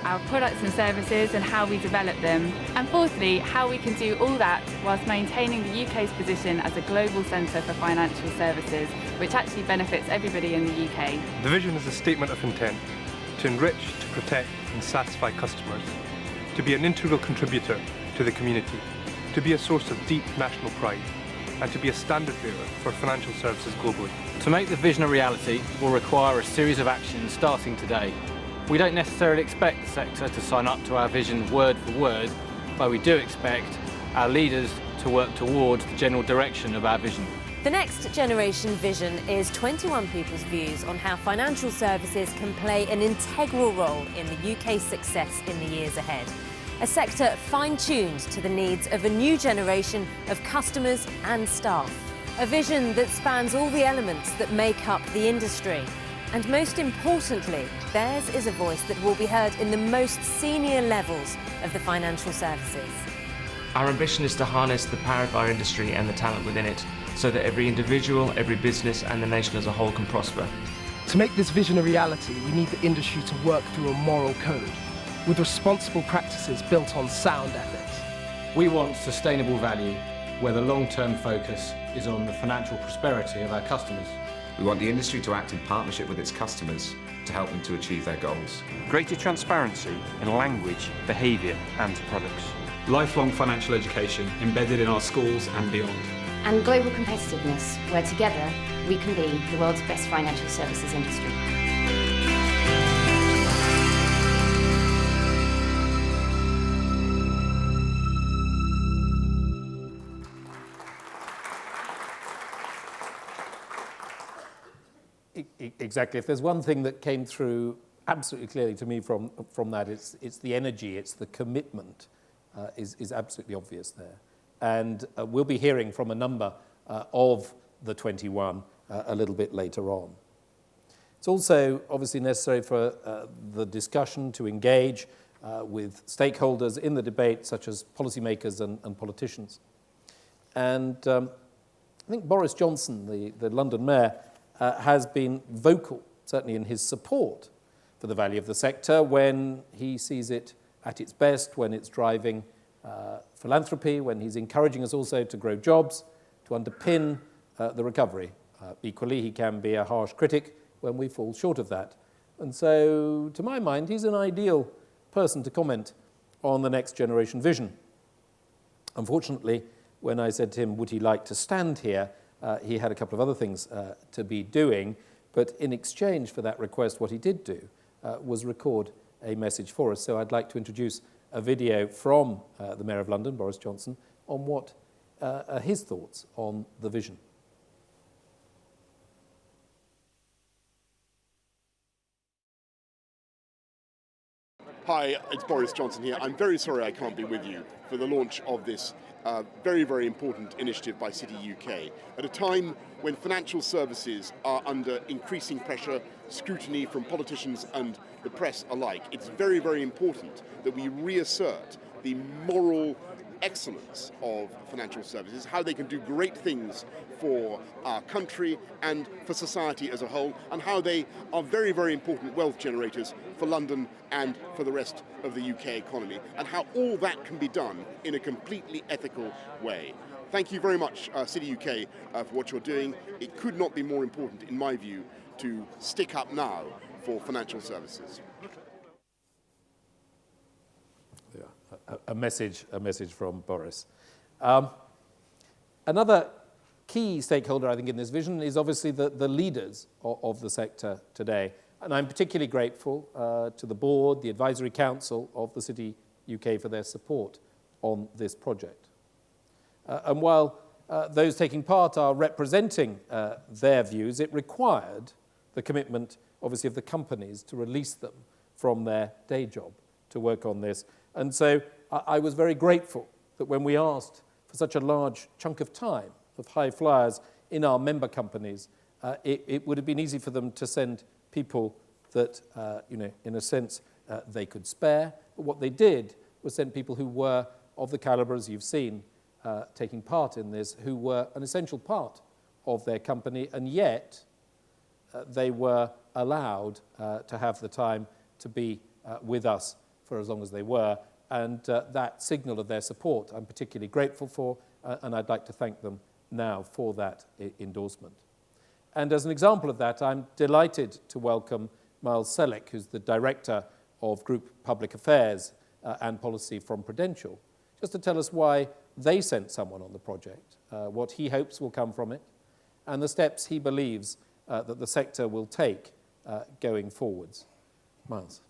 our products and services and how we develop them. And fourthly, how we can do all that whilst maintaining the UK's position as a global centre for financial services, which actually benefits everybody in the UK. The vision is a statement of intent to enrich, to protect and satisfy customers, to be an integral contributor to the community, to be a source of deep national pride, and to be a standard bearer for financial services globally. To make the vision a reality will require a series of actions starting today. We don't necessarily expect the sector to sign up to our vision word for word, but we do expect our leaders to work towards the general direction of our vision. The Next Generation Vision is 21 people's views on how financial services can play an integral role in the UK's success in the years ahead. A sector fine-tuned to the needs of a new generation of customers and staff. A vision that spans all the elements that make up the industry. And most importantly, theirs is a voice that will be heard in the most senior levels of the financial services. Our ambition is to harness the power of our industry and the talent within it, so that every individual, every business and the nation as a whole can prosper. To make this vision a reality, we need the industry to work through a moral code, with responsible practices built on sound ethics. We want sustainable value, where the long-term focus is on the financial prosperity of our customers. We want the industry to act in partnership with its customers to help them to achieve their goals. Greater transparency in language, behaviour and products. Lifelong financial education embedded in our schools and beyond. And global competitiveness, where together we can be the world's best financial services industry. Exactly. If there's one thing that came through absolutely clearly to me from that, it's the energy, it's the commitment is absolutely obvious there. And we'll be hearing from a number of the 21 a little bit later on. It's also obviously necessary for the discussion to engage with stakeholders in the debate, such as policymakers and politicians. And I think Boris Johnson, the London Mayor, has been vocal, certainly in his support for the value of the sector when he sees it at its best, when it's driving philanthropy, when he's encouraging us also to grow jobs, to underpin the recovery. Equally, he can be a harsh critic when we fall short of that. And so, to my mind, he's an ideal person to comment on the Next Generation Vision. Unfortunately, when I said to him, would he like to stand here, he had a couple of other things to be doing, but in exchange for that request, what he did do was record a message for us. So I'd like to introduce a video from the Mayor of London, Boris Johnson, on what are his thoughts on the vision. Hi, it's Boris Johnson here. I'm very sorry I can't be with you for the launch of this very, very important initiative by City UK at a time when financial services are under increasing pressure, scrutiny from politicians and the press alike. It's very, very important that we reassert the moral excellence of financial services, how they can do great things for our country and for society as a whole, and how they are very, very important wealth generators for London and for the rest of the UK economy, and how all that can be done in a completely ethical way. Thank you very much, City UK, for what you're doing. It could not be more important, in my view, to stick up now for financial services. A message from Boris. Another key stakeholder, I think, in this vision is obviously the leaders of the sector today. And I'm particularly grateful to the board, the advisory council of the City UK for their support on this project. And while those taking part are representing their views, it required the commitment, obviously, of the companies to release them from their day job to work on this. And so I was very grateful that when we asked for such a large chunk of time of high flyers in our member companies, it would have been easy for them to send people that, in a sense, they could spare. But what they did was send people who were of the calibre, as you've seen, taking part in this, who were an essential part of their company, and yet they were allowed to have the time to be with us for as long as they were, and that signal of their support I'm particularly grateful for, and I'd like to thank them now for that endorsement. And as an example of that, I'm delighted to welcome Miles Selleck, who's the Director of Group Public Affairs and Policy from Prudential, just to tell us why they sent someone on the project, what he hopes will come from it, and the steps he believes that the sector will take going forwards. Miles.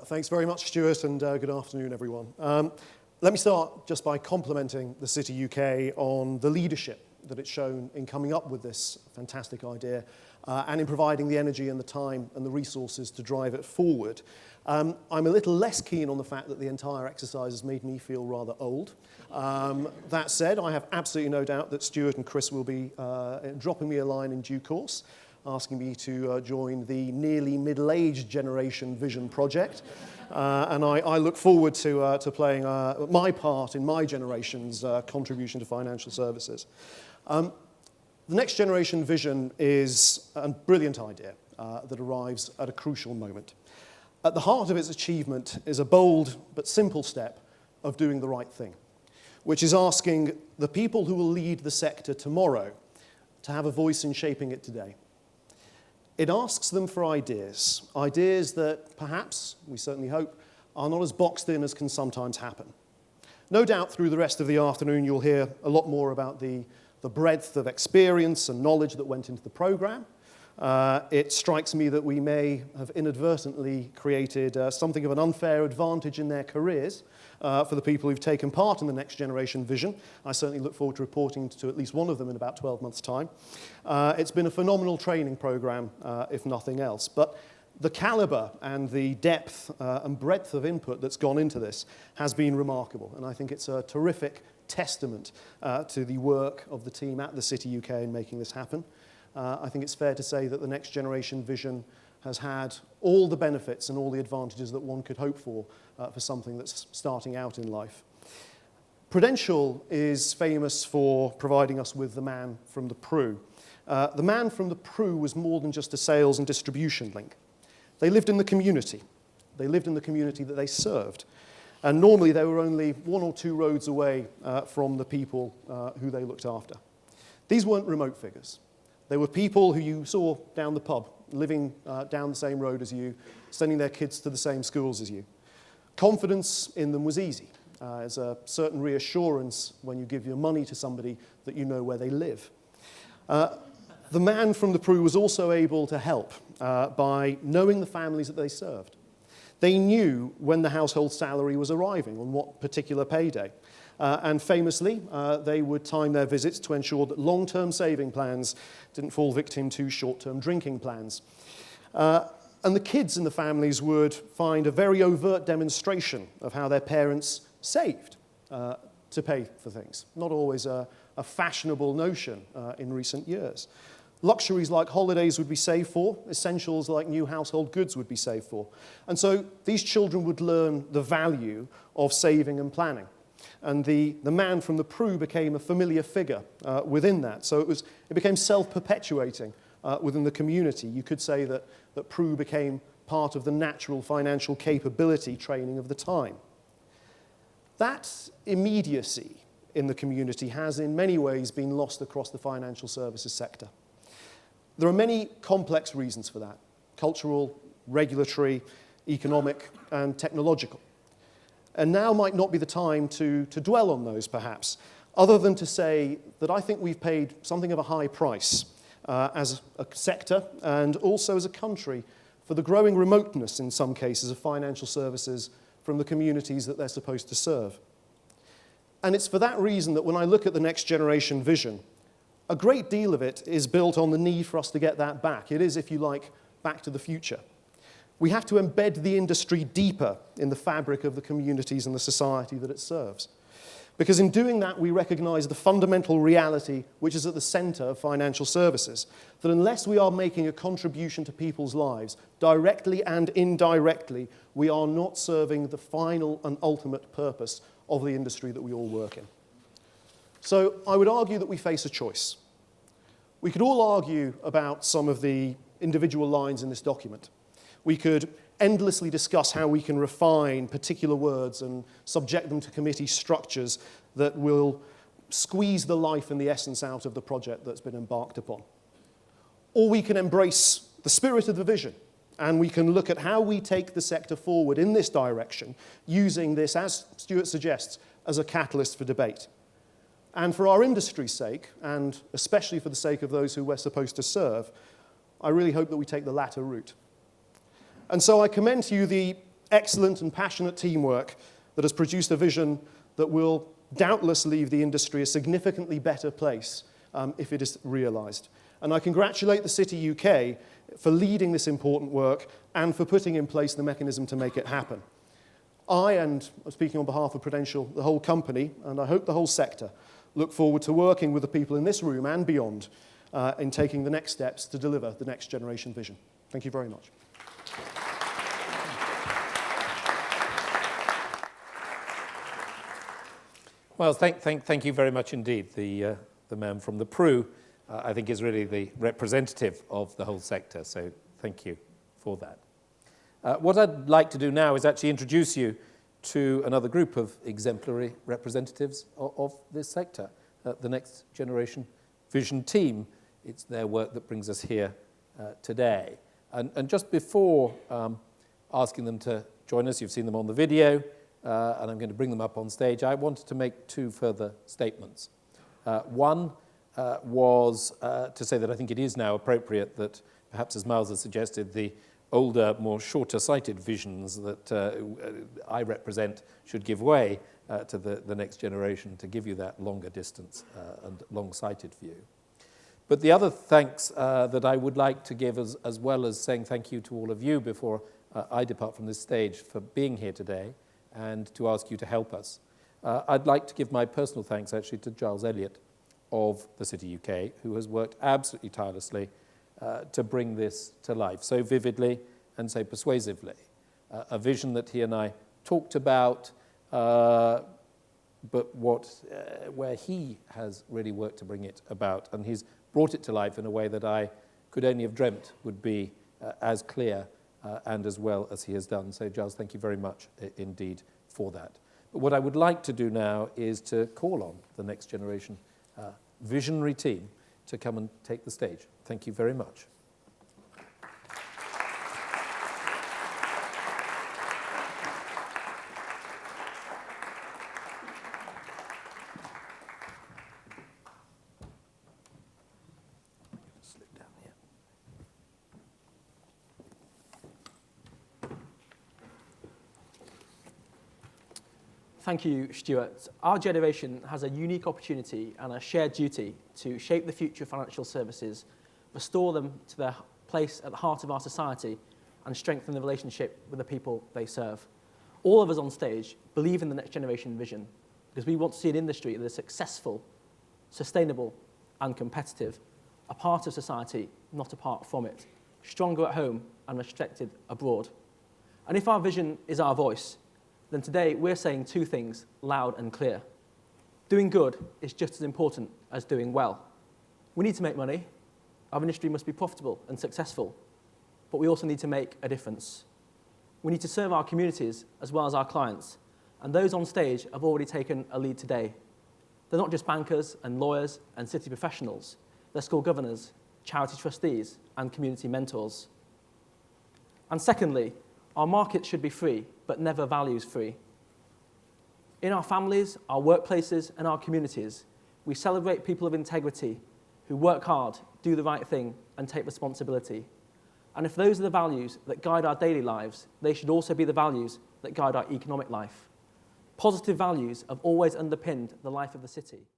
Thanks very much, Stuart, and good afternoon, everyone. Let me start just by complimenting the City UK on the leadership that it's shown in coming up with this fantastic idea and in providing the energy and the time and the resources to drive it forward. I'm a little less keen on the fact that the entire exercise has made me feel rather old. That said, I have absolutely no doubt that Stuart and Chris will be dropping me a line in due course, asking me to join the nearly middle-aged generation Vision project. And I look forward to playing my part in my generation's contribution to financial services. The Next Generation Vision is a brilliant idea that arrives at a crucial moment. At the heart of its achievement is a bold but simple step of doing the right thing, which is asking the people who will lead the sector tomorrow to have a voice in shaping it today. It asks them for ideas that perhaps, we certainly hope, are not as boxed in as can sometimes happen. No doubt through the rest of the afternoon you'll hear a lot more about the breadth of experience and knowledge that went into the programme. It strikes me that we may have inadvertently created something of an unfair advantage in their careers for the people who've taken part in the Next Generation Vision. I certainly look forward to reporting to at least one of them in about 12 months' time. It's been a phenomenal training programme, if nothing else. But the calibre and the depth and breadth of input that's gone into this has been remarkable. And I think it's a terrific testament to the work of the team at the City UK in making this happen. I think it's fair to say that the Next Generation Vision has had all the benefits and all the advantages that one could hope for something that's starting out in life. Prudential is famous for providing us with the man from the Pru. The man from the Pru was more than just a sales and distribution link. They lived in the community. They lived in the community that they served. And normally they were only 1 or 2 roads away from the people who they looked after. These weren't remote figures. They were people who you saw down the pub, living down the same road as you, sending their kids to the same schools as you. Confidence in them was easy. There's a certain reassurance when you give your money to somebody that you know where they live. The man from the Pru was also able to help by knowing the families that they served. They knew when the household salary was arriving, on what particular payday. And famously, they would time their visits to ensure that long-term saving plans didn't fall victim to short-term drinking plans. And the kids in the families would find a very overt demonstration of how their parents saved to pay for things. Not always a fashionable notion in recent years. Luxuries like holidays would be saved for. Essentials like new household goods would be saved for. And so these children would learn the value of saving and planning. And the man from the Pru became a familiar figure within that. So it became self-perpetuating within the community. You could say that Pru became part of the natural financial capability training of the time. That immediacy in the community has in many ways been lost across the financial services sector. There are many complex reasons for that: cultural, regulatory, economic, and technological. And now might not be the time to dwell on those, perhaps, other than to say that I think we've paid something of a high price as a sector and also as a country for the growing remoteness, in some cases, of financial services from the communities that they're supposed to serve. And it's for that reason that when I look at the Next Generation Vision, a great deal of it is built on the need for us to get that back. It is, if you like, back to the future. We have to embed the industry deeper in the fabric of the communities and the society that it serves. Because in doing that, we recognize the fundamental reality which is at the center of financial services, that unless we are making a contribution to people's lives, directly and indirectly, we are not serving the final and ultimate purpose of the industry that we all work in. So I would argue that we face a choice. We could all argue about some of the individual lines in this document. We could endlessly discuss how we can refine particular words and subject them to committee structures that will squeeze the life and the essence out of the project that's been embarked upon. Or we can embrace the spirit of the vision, and we can look at how we take the sector forward in this direction, using this, as Stuart suggests, as a catalyst for debate. And for our industry's sake, and especially for the sake of those who we're supposed to serve, I really hope that we take the latter route. And so I commend to you the excellent and passionate teamwork that has produced a vision that will doubtless leave the industry a significantly better place if it is realised. And I congratulate the City UK for leading this important work and for putting in place the mechanism to make it happen. I, and I'm speaking on behalf of Prudential, the whole company, and I hope the whole sector, look forward to working with the people in this room and beyond in taking the next steps to deliver the next generation vision. Thank you very much. Well, thank you very much indeed. The man from the Pru, I think, is really the representative of the whole sector, so thank you for that. What I'd like to do now is actually introduce you to another group of exemplary representatives of this sector, the Next Generation Vision team. It's their work that brings us here today. And just before asking them to join us, you've seen them on the video, and I'm going to bring them up on stage, I wanted to make two further statements. One was to say that I think it is now appropriate that, perhaps as Miles has suggested, the older, more shorter-sighted visions that I represent should give way to the next generation to give you that longer distance and long-sighted view. But the other thanks that I would like to give, as well as saying thank you to all of you before I depart from this stage, for being here today and to ask you to help us. I'd like to give my personal thanks actually to Giles Elliott of the City UK, who has worked absolutely tirelessly to bring this to life so vividly and so persuasively. A vision that he and I talked about, but where he has really worked to bring it about, and he's brought it to life in a way that I could only have dreamt would be as clear and as well as he has done. So, Giles, thank you very much indeed for that. But what I would like to do now is to call on the Next Generation visionary team to come and take the stage. Thank you very much. Thank you, Stuart. Our generation has a unique opportunity and a shared duty to shape the future of financial services, restore them to their place at the heart of our society, and strengthen the relationship with the people they serve. All of us on stage believe in the next generation vision because we want to see an industry that is successful, sustainable, and competitive, a part of society, not apart from it, stronger at home and respected abroad. And if our vision is our voice, then today we're saying two things loud and clear. Doing good is just as important as doing well. We need to make money. Our industry must be profitable and successful. But we also need to make a difference. We need to serve our communities as well as our clients. And those on stage have already taken a lead today. They're not just bankers and lawyers and city professionals. They're school governors, charity trustees, and community mentors. And secondly, our market should be free, but never values free. In our families, our workplaces, and our communities, we celebrate people of integrity who work hard, do the right thing, and take responsibility. And if those are the values that guide our daily lives, they should also be the values that guide our economic life. Positive values have always underpinned the life of the city.